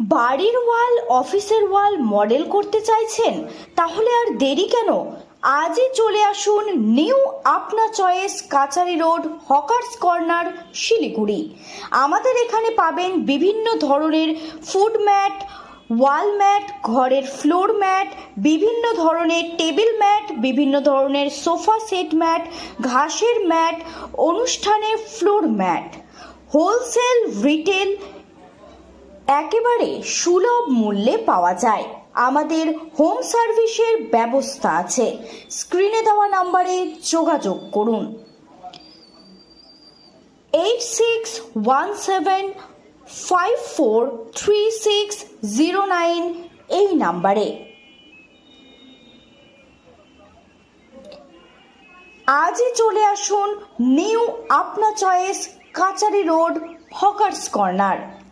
বাড়ির ওয়াল, অফিসের ওয়াল মডেল করতে চাইছেন? তাহলে আর দেরি কেন? আজই চলে আসুন new Apna choice, Kachari road, hawkers corner, Siliguri. আমাদের এখানে পাবেন বিভিন্ন ধরনের ফুড ম্যাট, ওয়াল ম্যাট, ঘরের ফ্লোর ম্যাট, বিভিন্ন ধরনের টেবিল ম্যাট, বিভিন্ন ধরনের সোফা সেট ম্যাট, ঘাসের ম্যাট, অনুষ্ঠানের ফ্লোর ম্যাট, হোলসেল, রিটেল একেবারে সুলভ মূল্যে পাওয়া যায়। আমাদের হোম সার্ভিসের ব্যবস্থা আছে। স্ক্রিনে দেওয়া নাম্বারে যোগাযোগ করুন 8617543609 এই নাম্বারে। আজই চলে আসুন new Apna choice, Kachari road, hawkers corner.